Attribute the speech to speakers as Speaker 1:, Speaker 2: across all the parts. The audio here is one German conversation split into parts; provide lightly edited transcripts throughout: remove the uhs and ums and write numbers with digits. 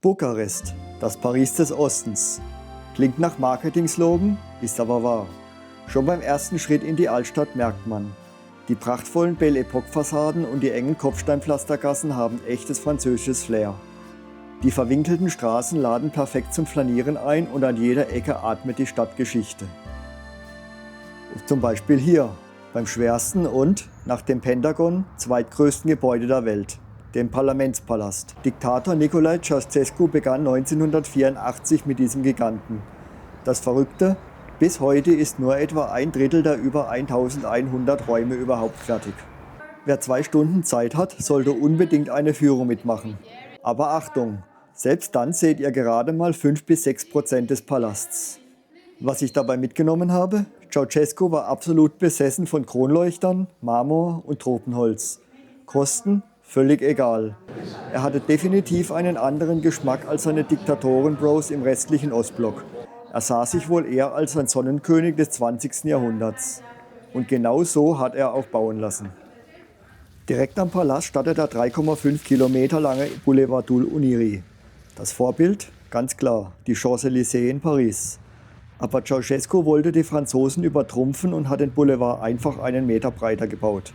Speaker 1: Bukarest, das Paris des Ostens. Klingt nach Marketing-Slogan, ist aber wahr. Schon beim ersten Schritt in die Altstadt merkt man, die prachtvollen Belle Epoque-Fassaden und die engen Kopfsteinpflastergassen haben echtes französisches Flair. Die verwinkelten Straßen laden perfekt zum Flanieren ein und an jeder Ecke atmet die Stadt Geschichte. Zum Beispiel hier, beim schwersten und, nach dem Pentagon, zweitgrößten Gebäude der Welt, dem Parlamentspalast. Diktator Nicolae Ceausescu begann 1984 mit diesem Giganten. Das Verrückte, bis heute ist nur etwa ein Drittel der über 1100 Räume überhaupt fertig. Wer 2 Stunden Zeit hat, sollte unbedingt eine Führung mitmachen. Aber Achtung, selbst dann seht ihr gerade mal 5-6% des Palasts. Was ich dabei mitgenommen habe? Ceausescu war absolut besessen von Kronleuchtern, Marmor und Tropenholz. Kosten? Völlig egal. Er hatte definitiv einen anderen Geschmack als seine Diktatoren-Bros im restlichen Ostblock. Er sah sich wohl eher als ein Sonnenkönig des 20. Jahrhunderts. Und genau so hat er auch bauen lassen. Direkt am Palast startet der 3,5 Kilometer lange Boulevard Dul Uniri. Das Vorbild? Ganz klar, die Champs-Élysées in Paris. Aber Ceausescu wollte die Franzosen übertrumpfen und hat den Boulevard einfach einen Meter breiter gebaut.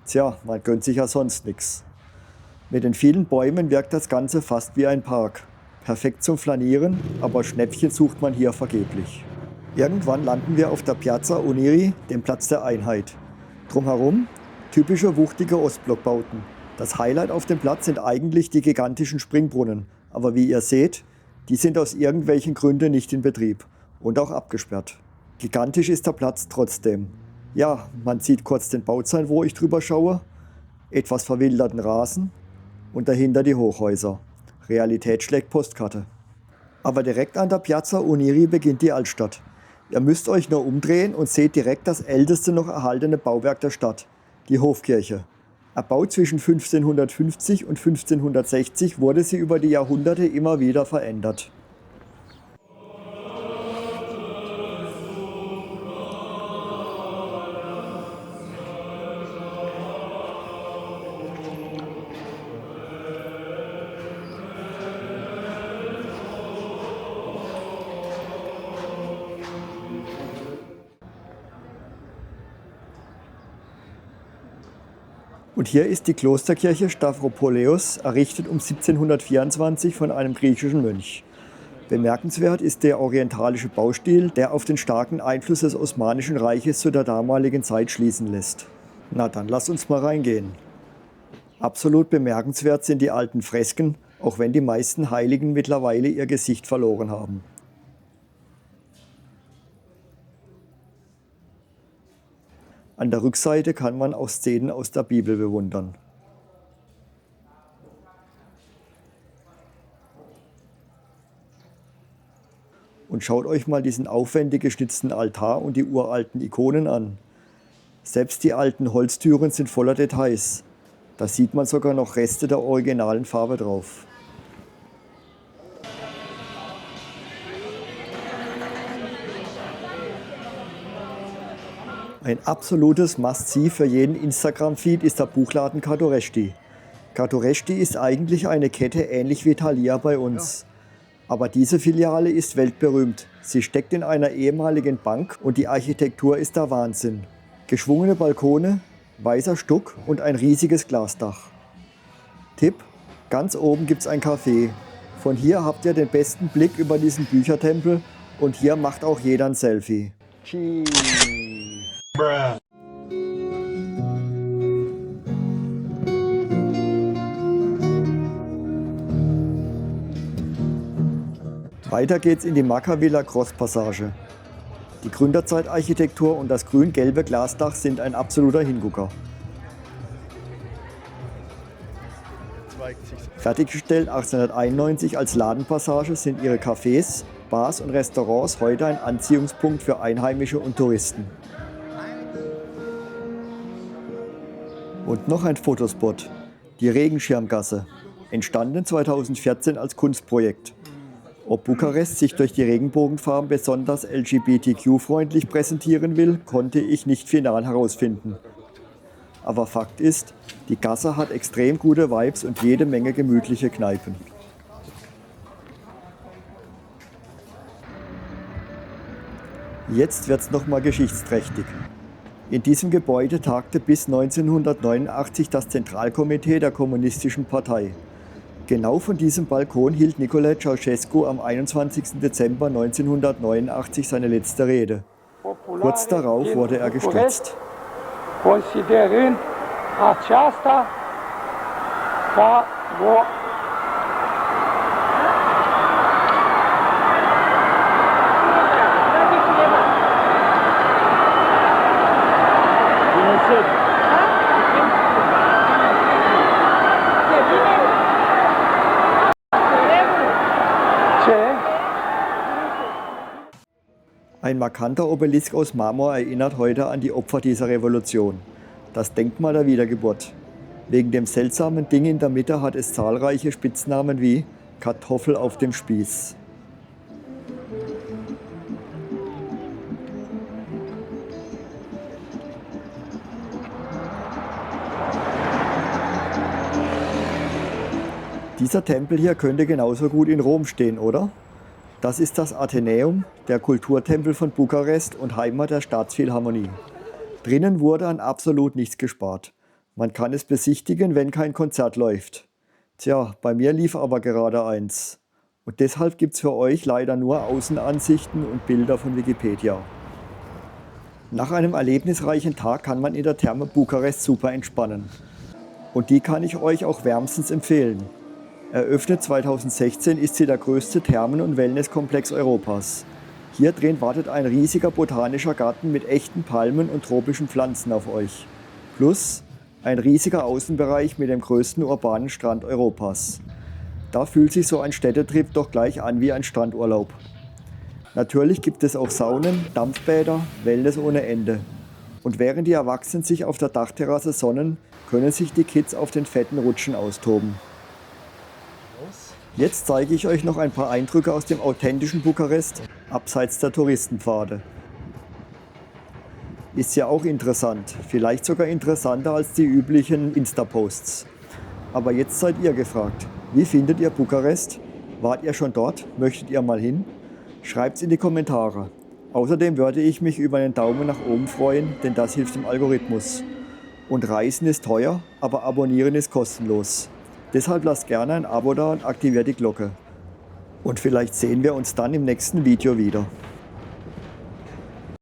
Speaker 1: Tja, man gönnt sich ja sonst nichts. Mit den vielen Bäumen wirkt das Ganze fast wie ein Park. Perfekt zum Flanieren, aber Schnäppchen sucht man hier vergeblich. Irgendwann landen wir auf der Piazza Uniri, dem Platz der Einheit. Drumherum typische wuchtige Ostblockbauten. Das Highlight auf dem Platz sind eigentlich die gigantischen Springbrunnen. Aber wie ihr seht, die sind aus irgendwelchen Gründen nicht in Betrieb und auch abgesperrt. Gigantisch ist der Platz trotzdem. Ja, man sieht kurz den Bauzaun, wo ich drüber schaue, etwas verwilderten Rasen und dahinter die Hochhäuser. Realität schlägt Postkarte. Aber direkt an der Piazza Uniri beginnt die Altstadt. Ihr müsst euch nur umdrehen und seht direkt das älteste noch erhaltene Bauwerk der Stadt, die Hofkirche. Erbaut zwischen 1550 und 1560 wurde sie über die Jahrhunderte immer wieder verändert. Und hier ist die Klosterkirche Stavropoleos, errichtet um 1724 von einem griechischen Mönch. Bemerkenswert ist der orientalische Baustil, der auf den starken Einfluss des Osmanischen Reiches zu der damaligen Zeit schließen lässt. Na dann lasst uns mal reingehen. Absolut bemerkenswert sind die alten Fresken, auch wenn die meisten Heiligen mittlerweile ihr Gesicht verloren haben. An der Rückseite kann man auch Szenen aus der Bibel bewundern. Und schaut euch mal diesen aufwendig geschnitzten Altar und die uralten Ikonen an. Selbst die alten Holztüren sind voller Details. Da sieht man sogar noch Reste der originalen Farbe drauf. Ein absolutes Must-See für jeden Instagram-Feed ist der Buchladen Cartoresci. Cartoresci ist eigentlich eine Kette ähnlich wie Thalia bei uns. Aber diese Filiale ist weltberühmt. Sie steckt in einer ehemaligen Bank und die Architektur ist der Wahnsinn. Geschwungene Balkone, weißer Stuck und ein riesiges Glasdach. Tipp: Ganz oben gibt's ein Café. Von hier habt ihr den besten Blick über diesen Büchertempel und hier macht auch jeder ein Selfie. Cheese. Weiter geht's in die Macca-Villa Cross Passage. Die Gründerzeitarchitektur und das grün-gelbe Glasdach sind ein absoluter Hingucker. Fertiggestellt 1891 als Ladenpassage sind ihre Cafés, Bars und Restaurants heute ein Anziehungspunkt für Einheimische und Touristen. Und noch ein Fotospot, die Regenschirmgasse, entstanden 2014 als Kunstprojekt. Ob Bukarest sich durch die Regenbogenfarben besonders LGBTQ-freundlich präsentieren will, konnte ich nicht final herausfinden. Aber Fakt ist, die Gasse hat extrem gute Vibes und jede Menge gemütliche Kneipen. Jetzt wird's nochmal geschichtsträchtig. In diesem Gebäude tagte bis 1989 das Zentralkomitee der Kommunistischen Partei. Genau von diesem Balkon hielt Nicolae Ceausescu am 21. Dezember 1989 seine letzte Rede. Kurz darauf wurde er gestürzt.
Speaker 2: Considerând aceasta ca o
Speaker 1: Ein markanter Obelisk aus Marmor erinnert heute an die Opfer dieser Revolution. Das Denkmal der Wiedergeburt. Wegen dem seltsamen Ding in der Mitte hat es zahlreiche Spitznamen wie Kartoffel auf dem Spieß. Dieser Tempel hier könnte genauso gut in Rom stehen, oder? Das ist das Athenäum, der Kulturtempel von Bukarest und Heimat der Staatsphilharmonie. Drinnen wurde an absolut nichts gespart. Man kann es besichtigen, wenn kein Konzert läuft. Tja, bei mir lief aber gerade eins. Und deshalb gibt's für euch leider nur Außenansichten und Bilder von Wikipedia. Nach einem erlebnisreichen Tag kann man in der Therme Bukarest super entspannen. Und die kann ich euch auch wärmstens empfehlen. Eröffnet 2016 ist sie der größte Thermen- und Wellnesskomplex Europas. Hier drin wartet ein riesiger botanischer Garten mit echten Palmen und tropischen Pflanzen auf euch. Plus ein riesiger Außenbereich mit dem größten urbanen Strand Europas. Da fühlt sich so ein Städtetrip doch gleich an wie ein Strandurlaub. Natürlich gibt es auch Saunen, Dampfbäder, Wellness ohne Ende. Und während die Erwachsenen sich auf der Dachterrasse sonnen, können sich die Kids auf den fetten Rutschen austoben. Jetzt zeige ich euch noch ein paar Eindrücke aus dem authentischen Bukarest, abseits der Touristenpfade. Ist ja auch interessant, vielleicht sogar interessanter als die üblichen Insta-Posts. Aber jetzt seid ihr gefragt. Wie findet ihr Bukarest? Wart ihr schon dort? Möchtet ihr mal hin? Schreibt's in die Kommentare. Außerdem würde ich mich über einen Daumen nach oben freuen, denn das hilft dem Algorithmus. Und Reisen ist teuer, aber Abonnieren ist kostenlos. Deshalb lasst gerne ein Abo da und aktiviert die Glocke. Und vielleicht sehen wir uns dann im nächsten Video wieder.